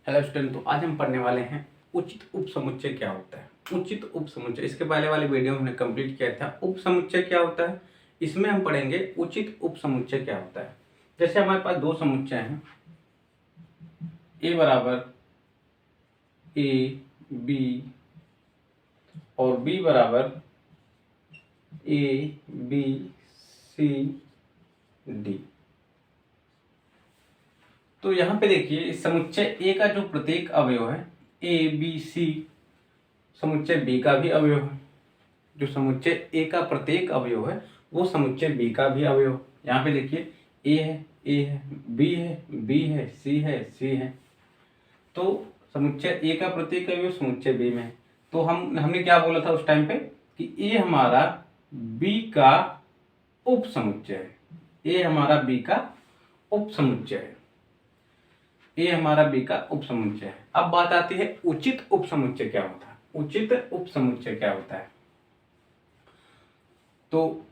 Hello student, तो आज हम पढ़ने वाले हैं उचित उपसमुच्चय क्या होता है। उचित उपसमुच्चय, इसके पहले वाले वीडियो में हमने कंप्लीट किया था उपसमुच्चय क्या होता है। इसमें हम पढ़ेंगे उचित उपसमुच्चय क्या होता है। जैसे हमारे पास दो समुच्चय हैं, ए बराबर ए बी और बी बराबर ए बी सी डी। तो यहाँ पे देखिए, इस समुच्चय ए का जो प्रत्येक अवयव है ए बी सी, समुच्चय बी का भी अवयव है। जो समुच्चय ए का प्रत्येक अवयव है वो समुच्चय बी का भी अवयव। यहाँ पे देखिए, ए है, बी है, बी है, सी है, सी है। तो समुच्चय ए का प्रत्येक अवयव समुच्चय बी में है। तो हमने क्या बोला था उस टाइम पे कि ए हमारा बी का उप समुच्चय है। ए हमारा बी का उप समुच्चय है। ए हमारा बी का उप समुच्चय है। अब बात आती है उचित उप समुच्चय क्या होता है। उचित उप समुच्चय क्या होता है? तो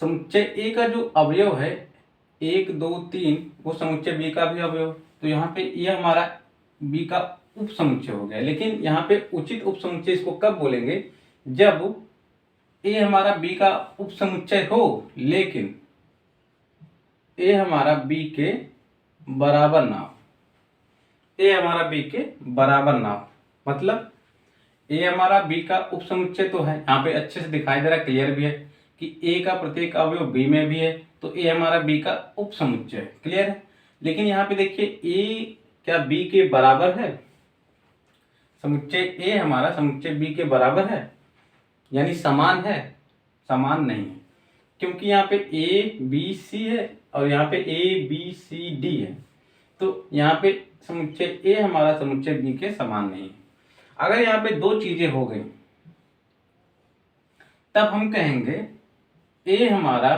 समुच्चय ए का जो अवयव है 1 2 3, वो समुच्चय बी का भी अवयव। तो यहाँ पे ये हमारा बी का उप समुच्चय हो गया। लेकिन यहाँ पे उचित उप समुच्चय इसको कब बोलेंगे? जब ए हमारा बी का उप समुच्चय हो लेकिन ए हमारा बी के बराबर ना हो। ए हमारा बी के बराबर ना हो मतलब ए हमारा बी का उप समुच्चय तो है, यहाँ पे अच्छे से दिखाई दे रहा है, क्लियर भी है कि ए का प्रत्येक अवयव बी में भी है। तो ए हमारा बी का उप समुच्चय है, क्लियर है। लेकिन यहाँ पे देखिए, ए क्या बी के बराबर है? समुच्चय ए हमारा समुच्चय बी के बराबर है, यानी समान है? समान नहीं है, क्योंकि यहाँ पे ए बी सी है और यहाँ पे ए बी सी डी है। तो यहाँ पे समुच्चय ए हमारा समुच्चय बी के समान नहीं है। अगर यहाँ पे दो चीजें हो गई तब हम कहेंगे ए हमारा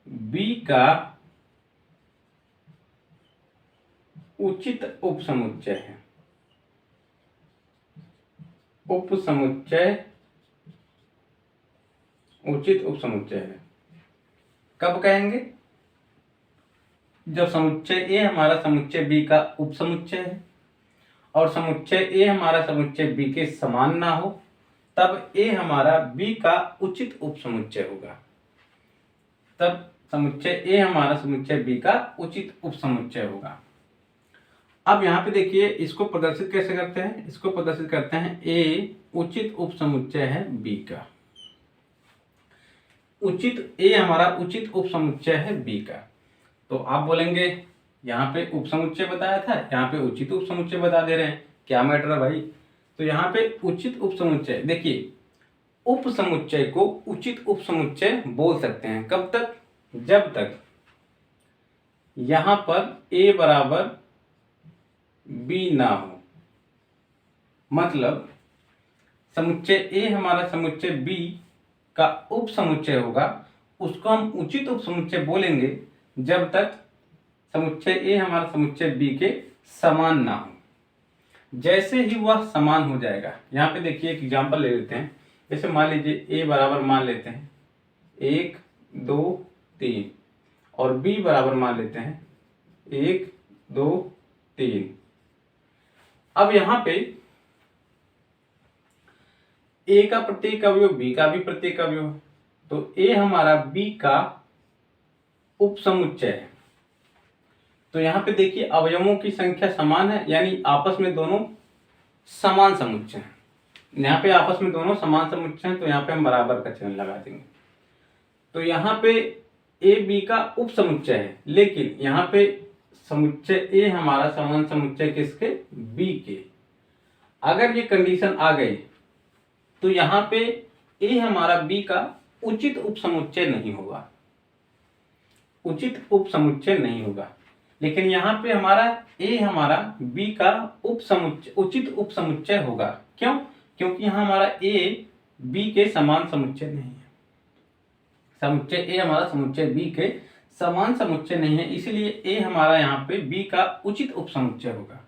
बी का उचित उपसमुच्चय है। उपसमुच्चय उचित उपसमुच्चय है। कब कहेंगे? जब समुच्चय ए हमारा समुच्चय बी का उपसमुच्चय है और समुच्चय ए हमारा समुच्चय बी के समान ना हो, तब ए हमारा बी का उचित उपसमुच्चय होगा। तब समुच्चय ए हमारा समुच्चय बी का उचित उपसमुच्चय होगा। अब यहाँ पे देखिए, इसको प्रदर्शित कैसे करते हैं? इसको प्रदर्शित करते हैं ए उचित उपसमुच्चय है बी का। उचित ए हमारा उचित उपसमुच्चय है बी का। तो आप बोलेंगे यहाँ पे उपसमुच्चय बताया था, यहाँ पे उचित उपसमुच्चय बता दे रहे हैं, क्या मैटर है भाई? तो यहाँ पे उचित उपसमुच्चय, देखिए उपसमुच्चय को उचित उपसमुच्चय बोल सकते हैं कब तक? जब तक यहां पर a बराबर b ना हो। मतलब समुच्चय a हमारा समुच्चय b का उपसमुच्चय होगा, उसको हम उचित उपसमुच्चय बोलेंगे जब तक समुच्चय a हमारा समुच्चय b के समान ना हो। जैसे ही वह समान हो जाएगा, यहाँ पे देखिए एक एग्जांपल ले लेते हैं। जैसे मान लीजिए a बराबर मान लेते हैं 1 2 3 और b बराबर मान लेते हैं 1 2 3। अब यहाँ पे a का प्रत्येक अवयव b का भी प्रत्येक अवयव है, तो a हमारा b का उपसमुच्चय है। तो यहाँ पे देखिए अवयवों की संख्या समान है, यानी आपस में दोनों समान समुच्चय हैं। यहाँ पे आपस में दोनों समान समुच्चय हैं, तो यहाँ पे हम बराबर का चिन्ह लगा देंगे। तो यहाँ पे ए बी का उप समुच्चय है, लेकिन यहाँ पे समुच्चय ए हमारा समान समुच्चय किसके? बी के। अगर ये कंडीशन आ गई तो यहाँ पे ए हमारा बी का उचित उप समुच्चय नहीं होगा। उचित उप समुच्चय नहीं होगा। लेकिन यहाँ पे हमारा ए हमारा बी का उप समुच्चय उचित उप समुच्चय होगा। क्यों? क्योंकि यहाँ हमारा ए बी के समान समुच्चय नहीं है। समुच्चय ए हमारा समुच्चय बी के समान समुच्चय नहीं है, इसलिए ए हमारा यहाँ पे बी का उचित उपसमुच्चय होगा।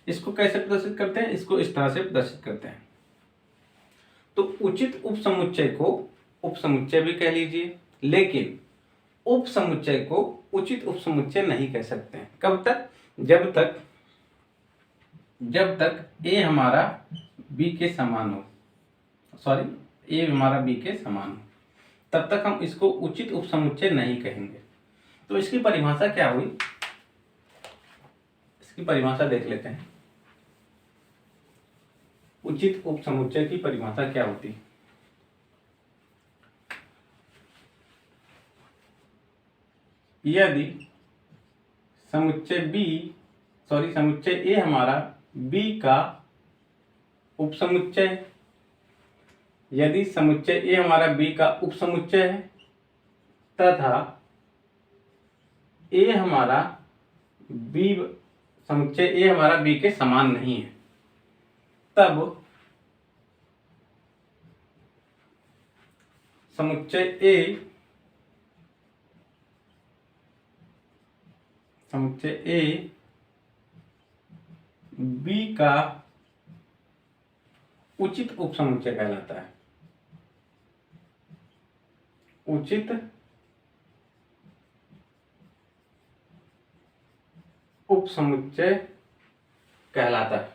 इसको कैसे प्रदर्शित करते हैं? इसको इस तरह से प्रदर्शित करते हैं। तो उचित उपसमुच्चय को उपसमुच्चय भी कह लीजिए, लेकिन उपसमुच्चय को उचित उपसमुच्चय नहीं कह सकते हैं। कब तक? जब तक जब तक ए हमारा बी के समान हो, सॉरी ए हमारा बी के समान हो, तब तक हम इसको उचित उपसमुच्चय नहीं कहेंगे। तो इसकी परिभाषा क्या हुई, इसकी परिभाषा देख लेते हैं। उचित उपसमुच्चय की परिभाषा क्या होती है? यदि समुच्चय ए हमारा बी का उपसमुच्चय, यदि समुच्चय ए हमारा बी का उपसमुच्चय है तथा ए हमारा बी समुच्चय ए हमारा बी के समान नहीं है, तब समुच्चय ए बी का उचित उपसमुच्चय कहलाता है। उचित उपसमुच्चय कहलाता है।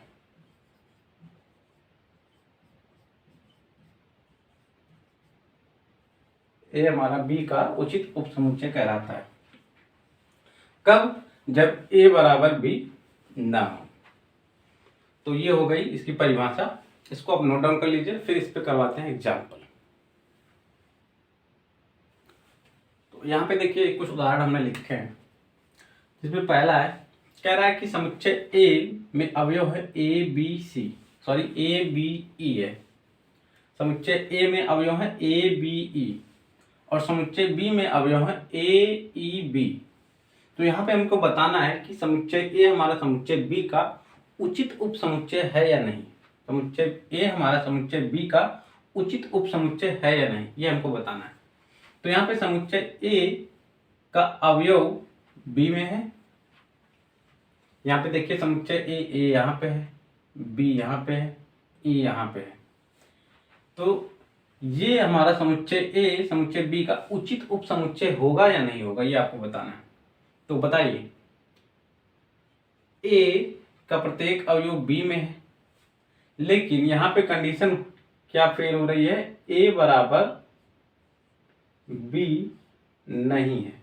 ए हमारा बी का उचित उपसमुच्चय कहलाता है। कब? जब ए बराबर बी ना हो। तो ये हो गई इसकी परिभाषा। इसको आप नोट डाउन कर लीजिए, फिर इस पे करवाते हैं एग्जाम्पल। तो यहाँ पे देखिए कुछ उदाहरण हमने लिखे हैं, जिसमें पहला है, कह रहा है कि समुच्चय ए में अवयव है ए बी ई है। समुच्चय ए में अवयव है ए बी ई और समुच्चय बी में अवयव है ए ई बी। तो यहाँ पे हमको बताना है कि समुच्चय ए हमारा समुच्चय बी का उचित उपसमुच्चय है या नहीं। समुच्चय ए हमारा समुच्चय बी का उचित उपसमुच्चय है या नहीं, ये हमको बताना है। तो यहाँ पे समुच्चय ए का अवयव बी में है। यहाँ पे देखिए समुच्चय ए यहाँ पे है, बी यहाँ पे है, ई यहाँ पे है। तो ये हमारा समुच्चय ए समुच्चय बी का उचित उपसमुच्चय होगा या नहीं होगा, ये आपको बताना है। तो बताइए, ए का प्रत्येक अवयव बी में है, लेकिन यहाँ पे कंडीशन क्या फेल हो रही है, ए बराबर बी नहीं है।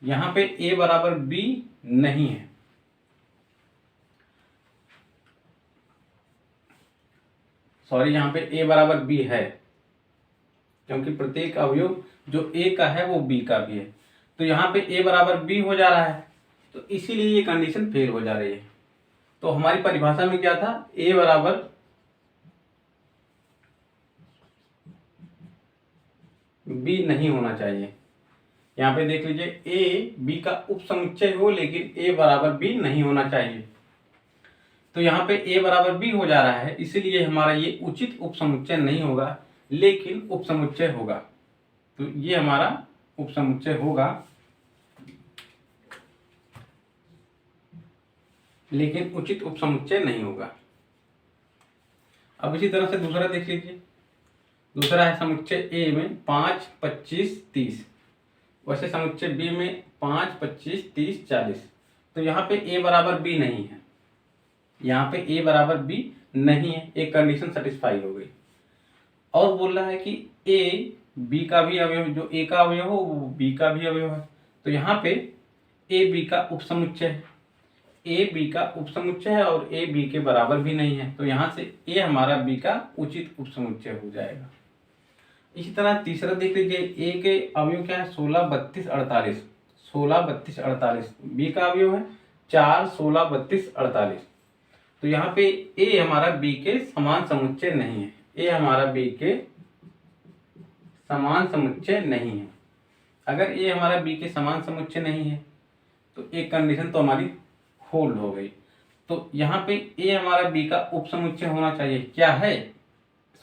यहाँ पे ए बराबर बी नहीं है। सॉरी, यहाँ पे ए बराबर बी है, क्योंकि प्रत्येक अवयव जो ए का है वो बी का भी है। तो यहाँ पे ए बराबर बी हो जा रहा है, तो इसीलिए ये कंडीशन फेल हो जा रही है। तो हमारी परिभाषा में क्या था, ए बराबर बी नहीं होना चाहिए। यहाँ पे देख लीजिए, ए बी का उपसमुच्चय हो लेकिन ए बराबर बी नहीं होना चाहिए। तो यहाँ पे ए बराबर बी हो जा रहा है, इसीलिए हमारा ये उचित उपसमुच्चय नहीं होगा, लेकिन उपसमुच्चय होगा। तो ये हमारा उपसमुच्चय होगा, लेकिन उचित उपसमुच्चय नहीं होगा। अब इसी तरह से दूसरा देख लीजिए। दूसरा है समुच्चय ए में 5, 25, 30। वैसे समुच्चय बी में 5, 25, 30, 40। तो यहाँ पे ए बराबर बी नहीं है, यहाँ पे ए बराबर बी नहीं है, एक कंडीशन सेटिस्फाई हो गई। और बोल रहा है कि ए बी का भी अवयव, जो ए का अवयव हो वो बी का भी अवयव है। तो यहाँ पे ए बी का उपसमुच्चय है, ए बी का उपसमुच्चय है और ए बी के बराबर भी नहीं है। तो यहाँ से ए हमारा बी का उचित उपसमुच्चय हो जाएगा। इसी तरह तीसरा देख लीजिए, ए के अवयव क्या है, 16, 32, 48। 16, 32, 48। बी का अवयव है 4, 16, 32, 48। तो यहाँ पे ए हमारा बी के समान समुच्चय नहीं है, ए हमारा बी के समान समुच्चय नहीं है। अगर ए हमारा बी के समान समुच्चय नहीं है तो एक कंडीशन तो हमारी होल्ड हो गई। तो यहाँ पे ए हमारा बी का उपसमुच्चय होना चाहिए। क्या है,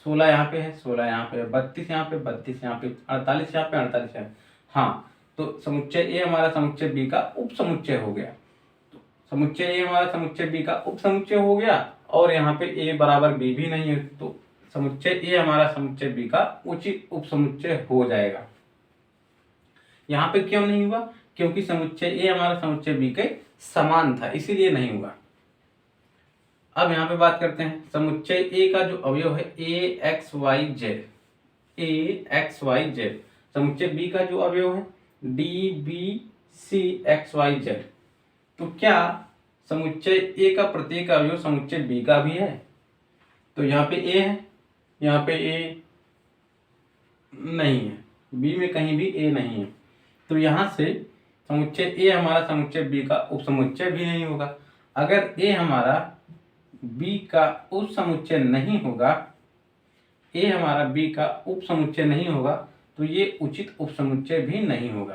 16 यहाँ पे है, 16 यहाँ पे है, 32 यहाँ पे, 32 यहाँ पे, 48 यहाँ पे, 48 यहाँ पे। हाँ, तो समुच्चय ए हमारा समुच्चय बी का उपसमुच्चय हो गया। तो समुच्चय ए हमारा समुच्चय बी का उपसमुच्चय हो गया और यहाँ पे ए बराबर बी भी नहीं है, तो समुच्चय ए हमारा समुच्चय बी का उचित उपसमुच्चय हो जाएगा। यहाँ पे क्यों नहीं हुआ, क्योंकि समुच्चय ए हमारा समुच्चय बी के समान था, इसीलिए नहीं हुआ। अब यहाँ पे बात करते हैं समुच्चय ए का जो अवयव है A X Y Z, A X Y Z. समुच्चय बी का जो अवयव है D B C X Y Z. तो क्या समुच्चय ए का प्रत्येक अवयव समुच्चय बी का भी है? तो यहाँ पे ए है, यहाँ पे ए नहीं है, बी में कहीं भी ए नहीं है, तो यहाँ से समुच्चय ए हमारा समुच्चय बी का उपसमुच्चय भी नहीं होगा। अगर ए हमारा बी का उपसमुच्चय नहीं होगा, ए हमारा बी का उपसमुच्चय नहीं होगा, तो ये उचित उपसमुच्चय भी नहीं होगा।